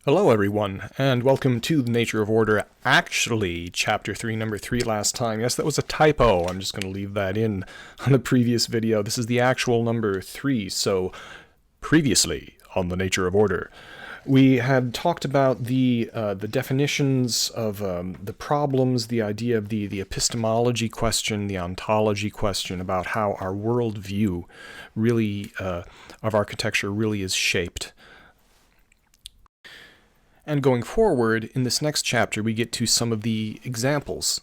Hello everyone, and welcome to The Nature of Order. Actually, Chapter 3, Number 3 last time. Yes, that was a typo. I'm just going to leave that in on the previous video. This is the actual number 3, so previously on The Nature of Order. We had talked about the definitions of the problems, the idea of the epistemology question, the ontology question, about how our worldview really, of architecture really is shaped. And going forward, in this next chapter, we get to some of the examples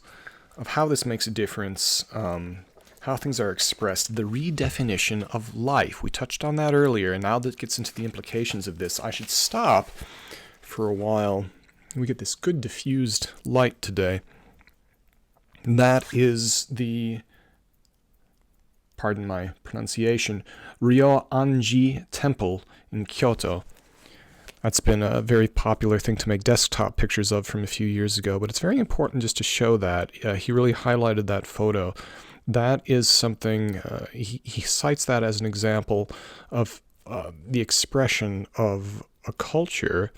of how this makes a difference, how things are expressed, the redefinition of life. We touched on that earlier, and now that gets into the implications of this. I should stop for a while. We get this good diffused light today. That is the, pardon my pronunciation, Ryo-Anji Temple in Kyoto. That's been a very popular thing to make desktop pictures of from a few years ago, but it's very important just to show that. He really highlighted that photo. That is something, he cites that as an example of the expression of a culture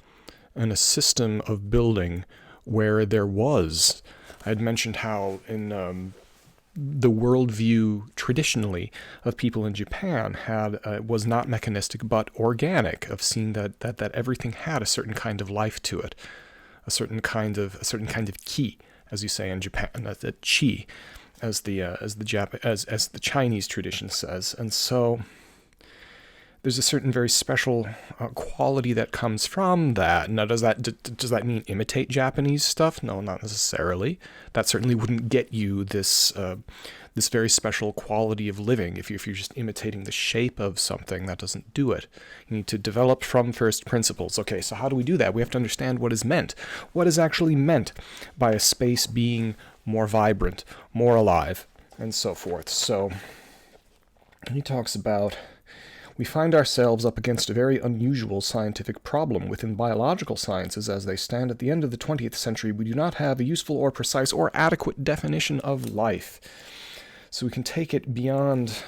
and a system of building where there was, I had mentioned how in the worldview traditionally of people in Japan had was not mechanistic but organic, of seeing that everything had a certain kind of life to it, a certain kind of ki, as you say in Japan, that chi, as the Chinese tradition says. And so there's a certain very special quality that comes from that. Now, does that mean imitate Japanese stuff? No, not necessarily. That certainly wouldn't get you this this very special quality of living. If you're just imitating the shape of something, that doesn't do it. You need to develop from first principles. Okay, so how do we do that? We have to understand what is meant. What is actually meant by a space being more vibrant, more alive, and so forth. So he talks about, we find ourselves up against a very unusual scientific problem. Within biological sciences, as they stand at the end of the 20th century, we do not have a useful or precise or adequate definition of life. So we can take it beyond,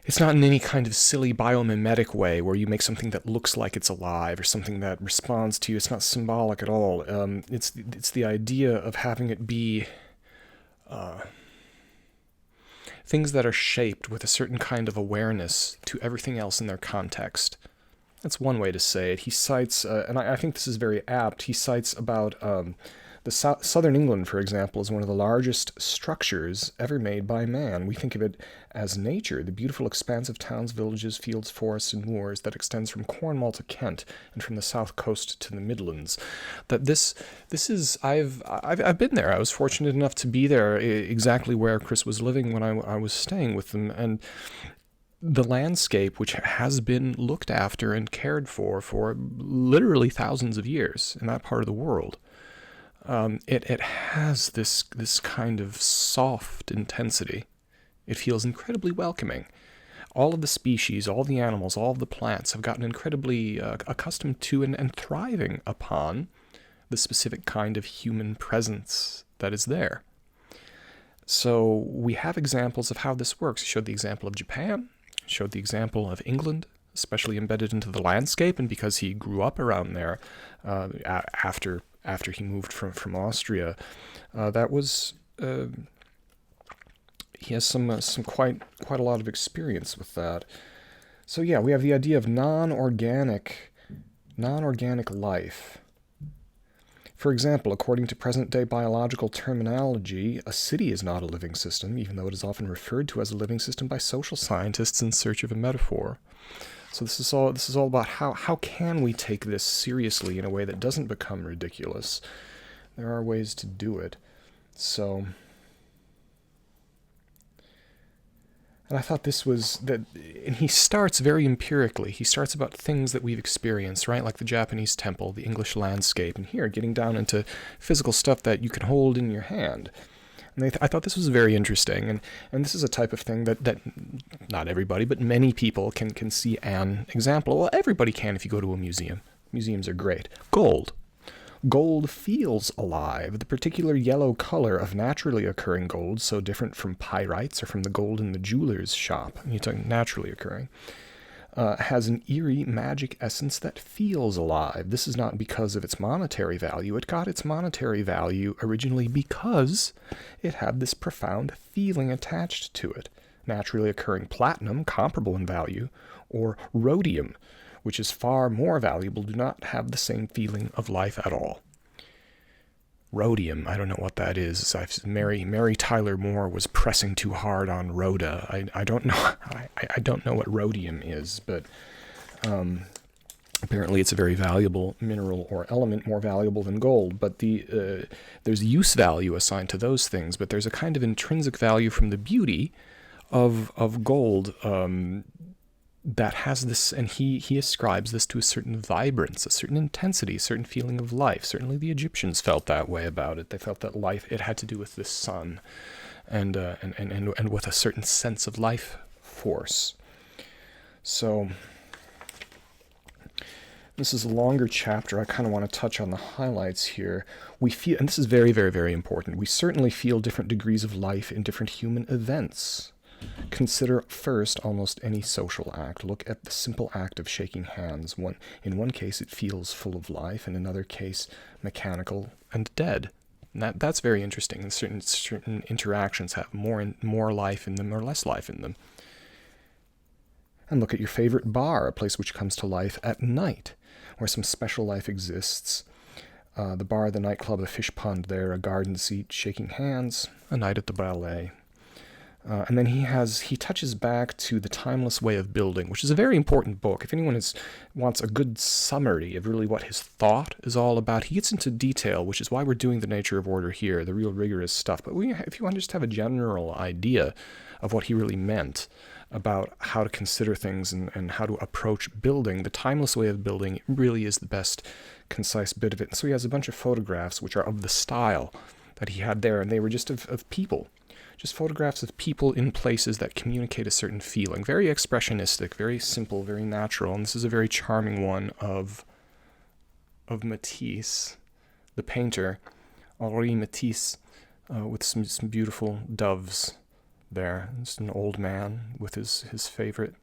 it's not in any kind of silly biomimetic way where you make something that looks like it's alive or something that responds to you. It's not symbolic at all. It's the idea of having it be things that are shaped with a certain kind of awareness to everything else in their context. That's one way to say it. He cites, and I think this is very apt, he cites about the southern England, for example, is one of the largest structures ever made by man. We think of it as nature, the beautiful expanse of towns, villages, fields, forests, and moors that extends from Cornwall to Kent and from the south coast to the Midlands. That this is, I've been there. I was fortunate enough to be there exactly where Chris was living when I was staying with them, and the landscape, which has been looked after and cared for literally thousands of years in that part of the world. It has this kind of soft intensity. It feels incredibly welcoming. All of the species, all the animals, all of the plants have gotten incredibly accustomed to and thriving upon the specific kind of human presence that is there. So we have examples of how this works. He showed the example of Japan, showed the example of England, especially embedded into the landscape, and because he grew up around there after he moved from Austria, that was he has some quite a lot of experience with that. So yeah, we have the idea of non-organic life. For example, according to present-day biological terminology, a city is not a living system, even though it is often referred to as a living system by social scientists in search of a metaphor. So this is all about how can we take this seriously in a way that doesn't become ridiculous. There are ways to do it. So, and I thought this was that, and he starts very empirically. He starts about things that we've experienced, right? Like the Japanese temple, the English landscape, and here getting down into physical stuff that you can hold in your hand. And I thought this was very interesting, and this is a type of thing that not everybody, but many people can see an example. Well, everybody can if you go to a museum. Museums are great. Gold. Gold feels alive. The particular yellow color of naturally occurring gold, so different from pyrites or from the gold in the jeweler's shop. You're talking naturally occurring. has an eerie magic essence that feels alive. This is not because of its monetary value. It got its monetary value originally because it had this profound feeling attached to it. Naturally occurring platinum, comparable in value, or rhodium, which is far more valuable, do not have the same feeling of life at all. Rhodium, I don't know what that is. Mary Tyler Moore was pressing too hard on Rhoda. I don't know. I don't know what rhodium is, but apparently it's a very valuable mineral or element, more valuable than gold. But there's use value assigned to those things, but there's a kind of intrinsic value from the beauty of gold that has this, and he ascribes this to a certain vibrance, a certain intensity, a certain feeling of life. Certainly the Egyptians felt that way about it. They felt that life, it had to do with the sun and with a certain sense of life force. So this is a longer chapter. I kind of want to touch on the highlights here. We feel, and this is very, very, very important, we certainly feel different degrees of life in different human events. Consider first almost any social act. Look at the simple act of shaking hands. In one case, it feels full of life. In another case, mechanical and dead. And that's very interesting. And certain interactions have more life in them or less life in them. And look at your favorite bar, a place which comes to life at night, where some special life exists. The bar, the nightclub, the fish pond there, a garden seat, shaking hands, a night at the ballet. And then he touches back to The Timeless Way of Building, which is a very important book. If anyone wants a good summary of really what his thought is all about, he gets into detail, which is why we're doing The Nature of Order here, the real rigorous stuff. But if you want to just have a general idea of what he really meant about how to consider things and how to approach building, The Timeless Way of Building really is the best concise bit of it. And so he has a bunch of photographs which are of the style that he had there, and they were just of people. Just photographs of people in places that communicate a certain feeling. Very expressionistic, very simple, very natural. And this is a very charming one of Matisse, the painter, Henri Matisse, with some beautiful doves there. Just an old man with his favorite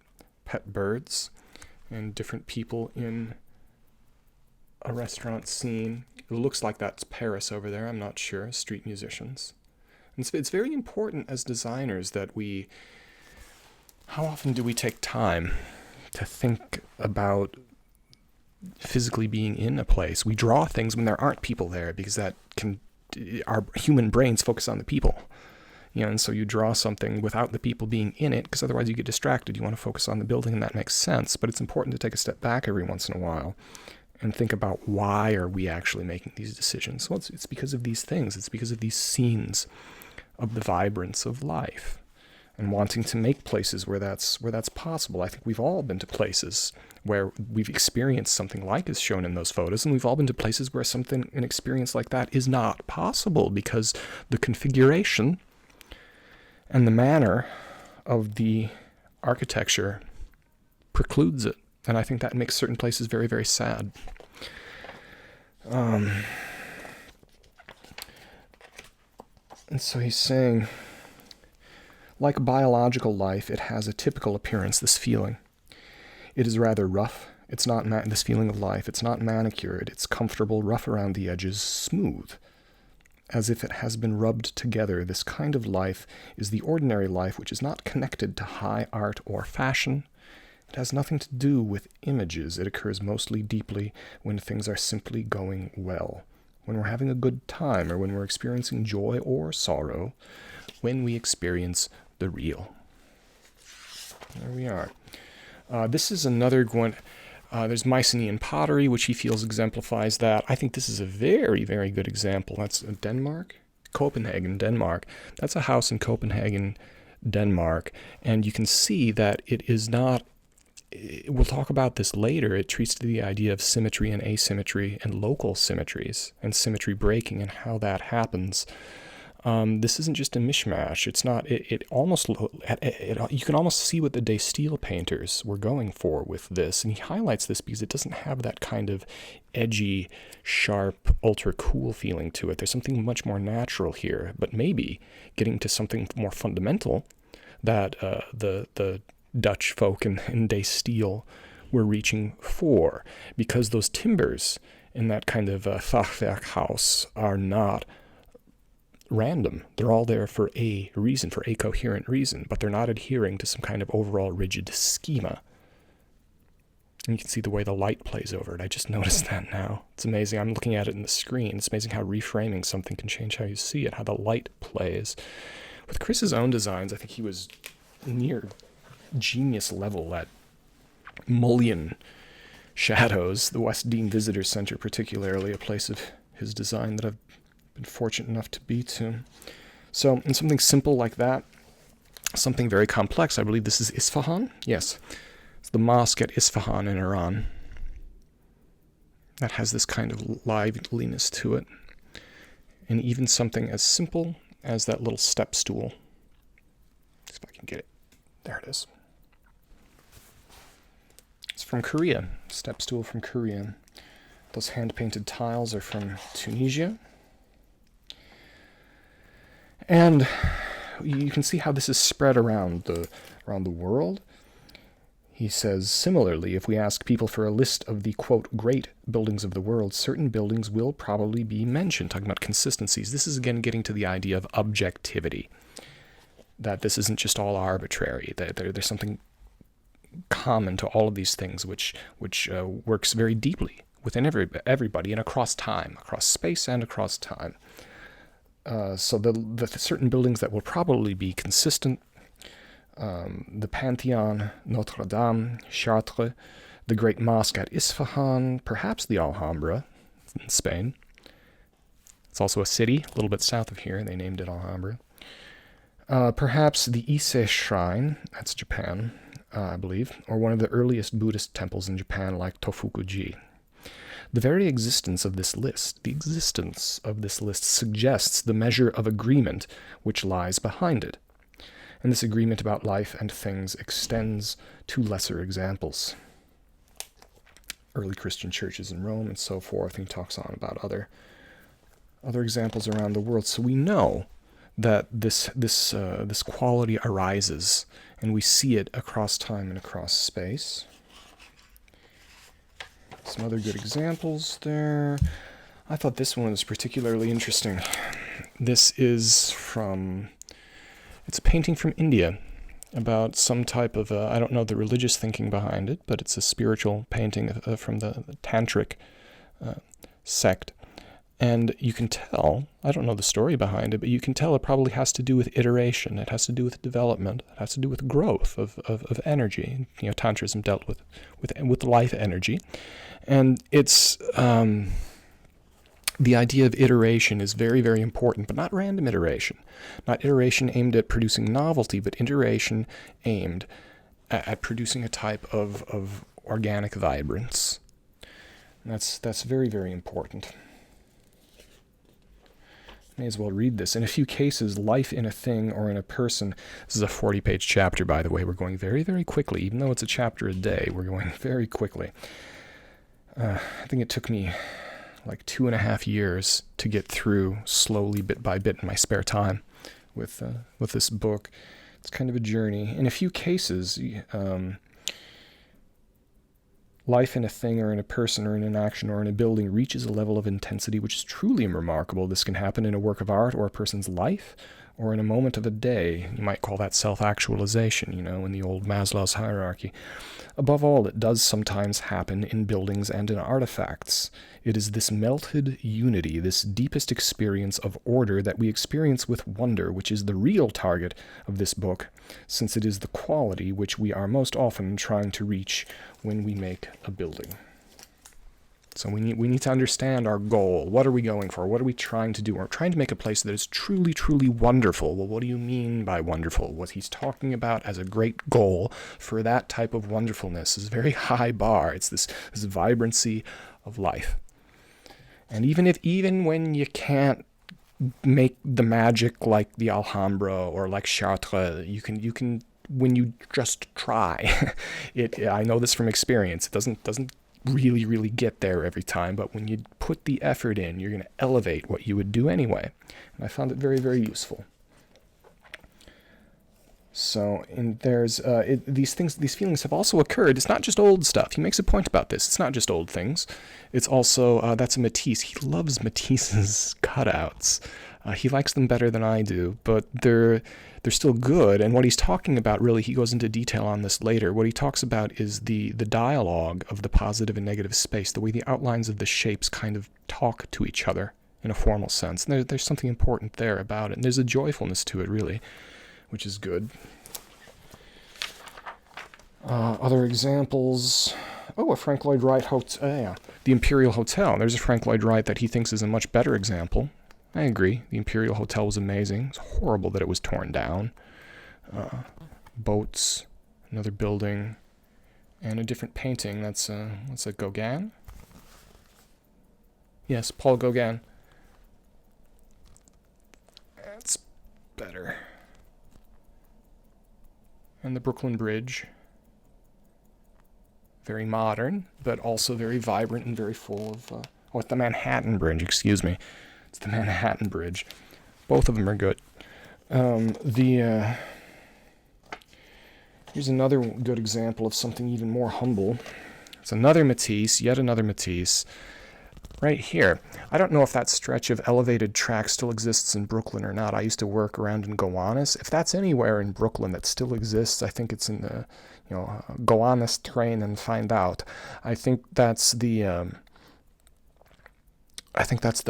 pet birds and different people in a restaurant scene. It looks like that's Paris over there, I'm not sure, street musicians. It's very important as designers that how often do we take time to think about physically being in a place? We draw things when there aren't people there because our human brains focus on the people. And so you draw something without the people being in it because otherwise you get distracted. You want to focus on the building, and that makes sense. But it's important to take a step back every once in a while and think about why are we actually making these decisions. Well, it's because of these things. It's because of these scenes of the vibrance of life and wanting to make places where that's possible. I think we've all been to places where we've experienced something like is shown in those photos, and we've all been to places where an experience like that is not possible because the configuration and the manner of the architecture precludes it. And I think that makes certain places very, very sad. And so he's saying, like biological life, it has a typical appearance, this feeling. It is rather rough. It's not this feeling of life. It's not manicured. It's comfortable, rough around the edges, smooth, as if it has been rubbed together. This kind of life is the ordinary life which is not connected to high art or fashion. It has nothing to do with images. It occurs mostly deeply when things are simply going well, when we're having a good time, or when we're experiencing joy or sorrow, when we experience the real. There we are. This is another one. There's Mycenaean pottery, which he feels exemplifies that. I think this is a very, very good example. That's Denmark? Copenhagen, Denmark. That's a house in Copenhagen, Denmark. And you can see that it is not, we'll talk about this later, it treats the idea of symmetry and asymmetry and local symmetries and symmetry breaking and how that happens. This isn't just a mishmash. It's not. You can almost see what the De Stijl painters were going for with this, and he highlights this because it doesn't have that kind of edgy, sharp, ultra cool feeling to it. There's something much more natural here, but maybe getting to something more fundamental that the Dutch folk in De Stijl were reaching for, because those timbers in that kind of fachwerkhouse are not random. They're all there for a reason, for a coherent reason, but they're not adhering to some kind of overall rigid schema. And you can see the way the light plays over it. I just noticed that now. It's amazing. I'm looking at it in the screen. It's amazing how reframing something can change how you see it, how the light plays. With Chris's own designs, I think he was near genius level at mullion shadows. The West Dean Visitor Center, particularly, a place of his design that I've been fortunate enough to be to. So, in something simple like that, something very complex, I believe this is Isfahan? Yes. It's the mosque at Isfahan in Iran. That has this kind of liveliness to it. And even something as simple as that little step stool. If I can get it. There it is. It's from Korea. Step stool from Korea. Those hand-painted tiles are from Tunisia. And you can see how this is spread around the world. He says, similarly, if we ask people for a list of the, quote, great buildings of the world, certain buildings will probably be mentioned, talking about consistencies. This is, again, getting to the idea of objectivity, that this isn't just all arbitrary, that there's something common to all of these things which works very deeply within everybody and across time, across space and across time. So the certain buildings that will probably be consistent, the Pantheon, Notre Dame, Chartres, the Great Mosque at Isfahan, perhaps the Alhambra in Spain. It's also a city, a little bit south of here. They named it Alhambra. Perhaps the Ise Shrine, that's Japan, I believe, or one of the earliest Buddhist temples in Japan like Tofuku-ji. The very existence of this list suggests the measure of agreement which lies behind it. And this agreement about life and things extends to lesser examples. Early Christian churches in Rome and so forth, and he talks on about other examples around the world. So we know that this quality arises, and we see it across time and across space. Some other good examples there. I thought this one was particularly interesting. This is it's a painting from India about some type of, I don't know the religious thinking behind it, but it's a spiritual painting from the Tantric sect. And you can tell, I don't know the story behind it, but you can tell it probably has to do with iteration. It has to do with development. It has to do with growth of energy. Tantrism dealt with life energy. And it's the idea of iteration is very, very important, but not random iteration. Not iteration aimed at producing novelty, but iteration aimed at producing a type of organic vibrance. And that's very, very important. May as well read this. In a few cases, life in a thing or in a person. This is a 40-page chapter, by the way. We're going very, very quickly. Even though it's a chapter a day, we're going very quickly. I think it took me like 2.5 years to get through slowly, bit by bit, in my spare time with this book. It's kind of a journey. In a few cases, life in a thing or in a person or in an action or in a building reaches a level of intensity which is truly remarkable. This can happen in a work of art or a person's life or in a moment of a day. You might call that self-actualization, in the old Maslow's hierarchy. Above all, it does sometimes happen in buildings and in artifacts. It is this melted unity, this deepest experience of order that we experience with wonder, which is the real target of this book, since it is the quality which we are most often trying to reach when we make a building. So we need to understand our goal. What are we going for? What are we trying to do? We're trying to make a place that is truly, truly wonderful. Well, what do you mean by wonderful? What he's talking about as a great goal for that type of wonderfulness is a very high bar. It's this vibrancy of life. And even when you can't make the magic like the Alhambra or like Chartres, you can when you just try. I know this from experience. It doesn't really, really get there every time, but when you put the effort in, you're going to elevate what you would do anyway. And I found it very, very useful. So, these feelings have also occurred. It's not just old stuff. He makes a point about this. It's not just old things. It's also, that's a Matisse. He loves Matisse's cutouts. He likes them better than I do, but they're still good. And what he's talking about, really, he goes into detail on this later. What he talks about is the dialogue of the positive and negative space, the way the outlines of the shapes kind of talk to each other in a formal sense. And there's something important there about it. And there's a joyfulness to it, really, which is good. Other examples. Oh, a Frank Lloyd Wright hotel. Yeah, the Imperial Hotel. There's a Frank Lloyd Wright that he thinks is a much better example. I agree. The Imperial Hotel was amazing. It's horrible that it was torn down. Boats, another building, and a different painting. That's what's that, Gauguin? Yes, Paul Gauguin. That's better. And the Brooklyn Bridge. Very modern, but also very vibrant and very full of... it's the Manhattan Bridge, excuse me. It's the Manhattan Bridge. Both of them are good. Here's another good example of something even more humble. It's another Matisse, yet another Matisse. Right here. I don't know if that stretch of elevated track still exists in Brooklyn or not. I used to work around in Gowanus. If that's anywhere in Brooklyn that still exists, I think it's in the, Gowanus train and find out. I think that's the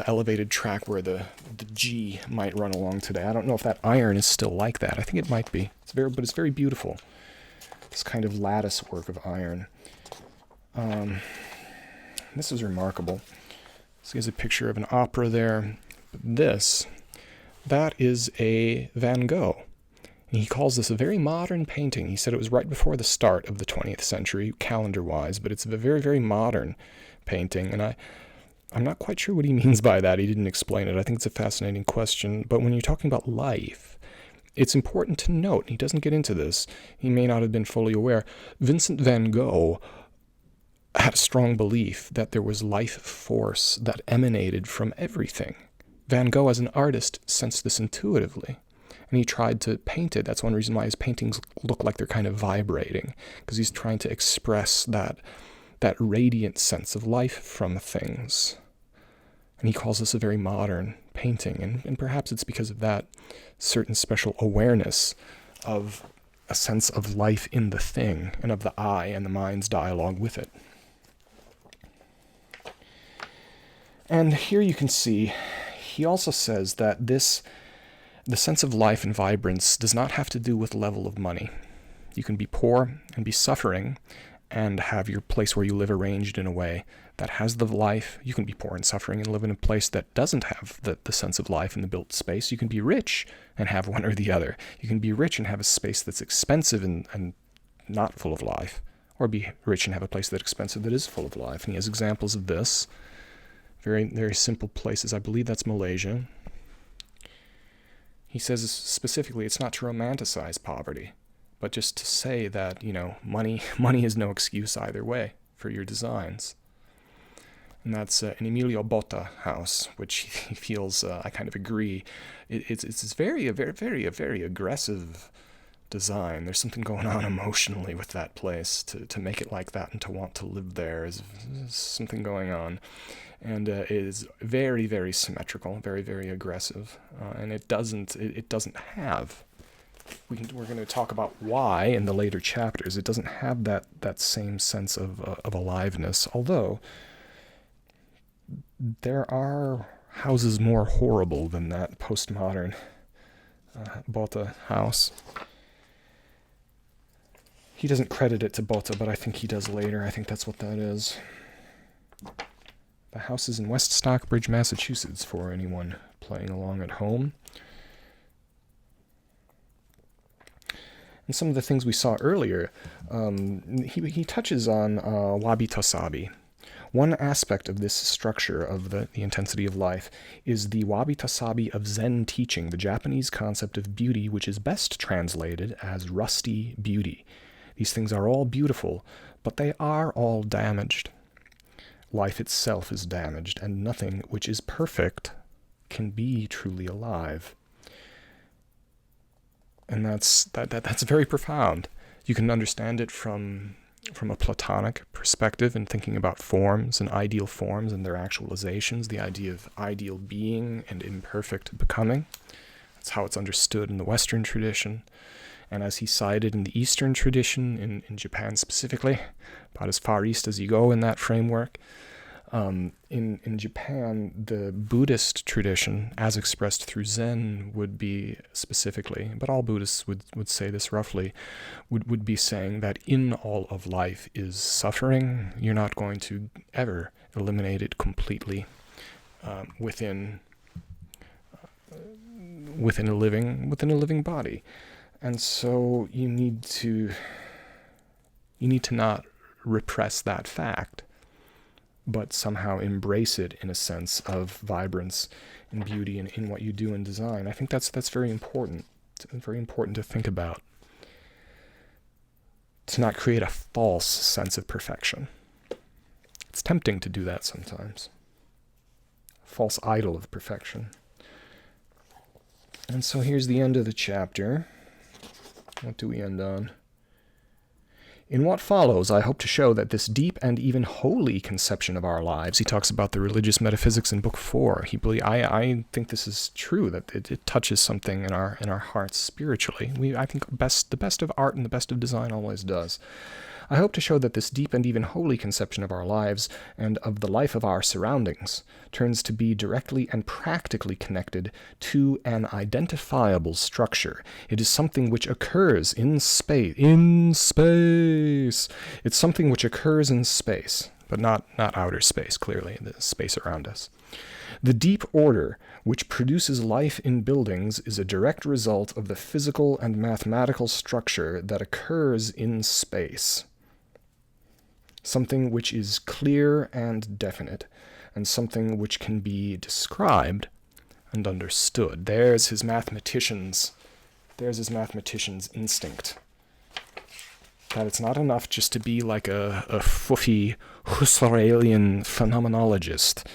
elevated track where the G might run along today. I don't know if that iron is still like that. I think it might be. But it's very beautiful. This kind of lattice work of iron. This is remarkable. So here's a picture of an opera there. That is a Van Gogh. And he calls this a very modern painting. He said it was right before the start of the 20th century, calendar-wise, but it's a very, very modern painting. And I'm not quite sure what he means by that. He didn't explain it. I think it's a fascinating question. But when you're talking about life, it's important to note, he doesn't get into this, he may not have been fully aware, Vincent van Gogh had a strong belief that there was life force that emanated from everything. Van Gogh, as an artist, sensed this intuitively, and he tried to paint it. That's one reason why his paintings look like they're kind of vibrating, because he's trying to express that radiant sense of life from things. And he calls this a very modern painting, and perhaps it's because of that certain special awareness of a sense of life in the thing, and of the eye and the mind's dialogue with it. And here you can see, he also says that the sense of life and vibrance does not have to do with level of money. You can be poor and be suffering and have your place where you live arranged in a way that has the life. You can be poor and suffering and live in a place that doesn't have the sense of life in the built space. You can be rich and have one or the other. You can be rich and have a space that's expensive and not full of life, or be rich and have a place that's expensive that is full of life. And he has examples of this. Very, very simple places. I believe that's Malaysia. He says specifically it's not to romanticize poverty, but just to say that, money is no excuse either way for your designs. And that's an Emilio Botta house, which he feels, I kind of agree, it's a very aggressive design. There's something going on emotionally with that place. To make it like that and to want to live there is something going on. And it is very, very symmetrical, very, very aggressive. And it doesn't have... We're going to talk about why in the later chapters. It doesn't have that same sense of aliveness, although there are houses more horrible than that postmodern Botta house. He doesn't credit it to Botta, but I think he does later. I think that's what that is. The house is in West Stockbridge, Massachusetts, for anyone playing along at home. And some of the things we saw earlier, he touches on wabi-tasabi. One aspect of this structure of the intensity of life is the wabi-tasabi of Zen teaching, the Japanese concept of beauty, which is best translated as rusty beauty. These things are all beautiful, but they are all damaged. Life itself is damaged, and nothing which is perfect can be truly alive. And that's very profound. You can understand it from a Platonic perspective and thinking about forms and ideal forms and their actualizations, the idea of ideal being and imperfect becoming. That's how it's understood in the Western tradition. And as he cited in the Eastern tradition, in Japan specifically, about as far east as you go in that framework, in Japan, the Buddhist tradition, as expressed through Zen, would be specifically, but all Buddhists would say this roughly, would be saying that in all of life is suffering. You're not going to ever eliminate it completely within a living body. And so you need to not repress that fact, but somehow embrace it in a sense of vibrance and beauty in what you do in design. I think that's very important. It's very important to think about. To not create a false sense of perfection. It's tempting to do that sometimes. False idol of perfection. And so here's the end of the chapter. What do we end on? In what follows, I hope to show that this deep and even holy conception of our lives, he talks about the religious metaphysics in Book 4. I think this is true, that it touches something in our hearts spiritually. I think the best of art and the best of design always does. I hope to show that this deep and even holy conception of our lives and of the life of our surroundings turns to be directly and practically connected to an identifiable structure. It is something which occurs in space. In space! It's something which occurs in space, but not outer space, clearly, the space around us. The deep order which produces life in buildings is a direct result of the physical and mathematical structure that occurs in space. Something which is clear and definite, and something which can be described and understood. There's his mathematician's instinct. That it's not enough just to be like a foofy Husserlian phenomenologist,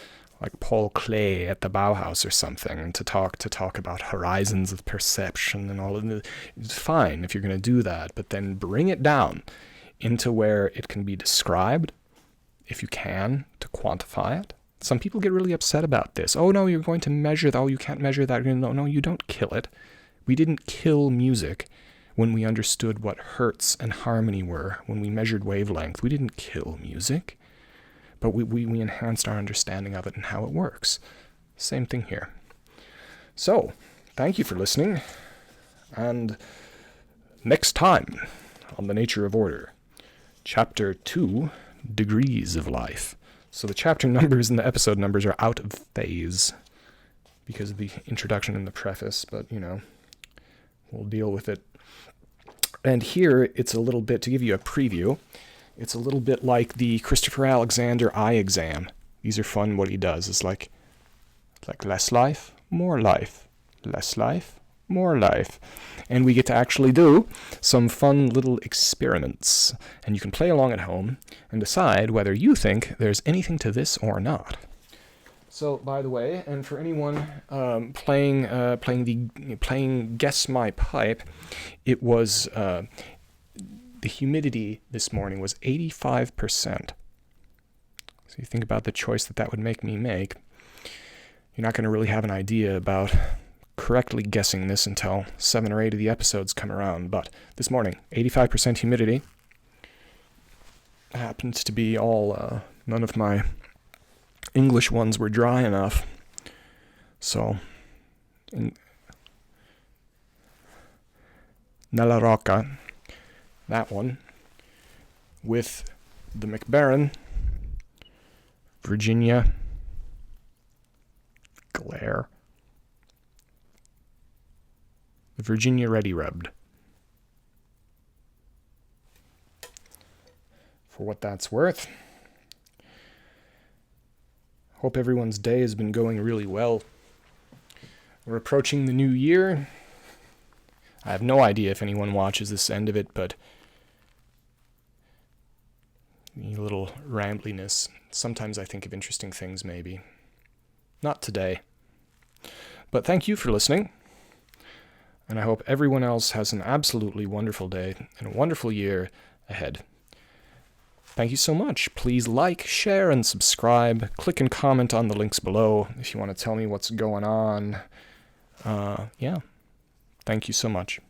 like Paul Klee at the Bauhaus or something, and to talk about horizons of perception and all of it. It's fine if you're going to do that, but then bring it down into where it can be described, if you can, to quantify it. Some people get really upset about this. Oh, no, you're going to measure that. Oh, you can't measure that. No, you don't kill it. We didn't kill music when we understood what hertz and harmony were, when we measured wavelength. We didn't kill music, but we enhanced our understanding of it and how it works. Same thing here. So, thank you for listening, and next time on The Nature of Order, Chapter 2, Degrees of Life. So the chapter numbers and the episode numbers are out of phase because of the introduction and the preface, but, we'll deal with it. And here, it's a little bit, to give you a preview, it's a little bit like the Christopher Alexander eye exam. These are fun, what he does. It's like less life, more life. Less life, more life. And we get to actually do some fun little experiments. And you can play along at home and decide whether you think there's anything to this or not. So, by the way, and for anyone playing Guess My Pipe, it was the humidity this morning was 85%. So you think about the choice that would make me make. You're not going to really have an idea about correctly guessing this until 7 or 8 of the episodes come around. But this morning, 85% humidity. Happens to be all, none of my English ones were dry enough. So, Nella Rocca, that one, with the McBaron, Virginia, Glare, the Virginia Ready Rubbed. For what that's worth. Hope everyone's day has been going really well. We're approaching the new year. I have no idea if anyone watches this end of it, but a little rambliness. Sometimes I think of interesting things, maybe. Not today. But thank you for listening. And I hope everyone else has an absolutely wonderful day and a wonderful year ahead. Thank you so much. Please like, share, and subscribe. Click and comment on the links below if you want to tell me what's going on. Yeah. Thank you so much.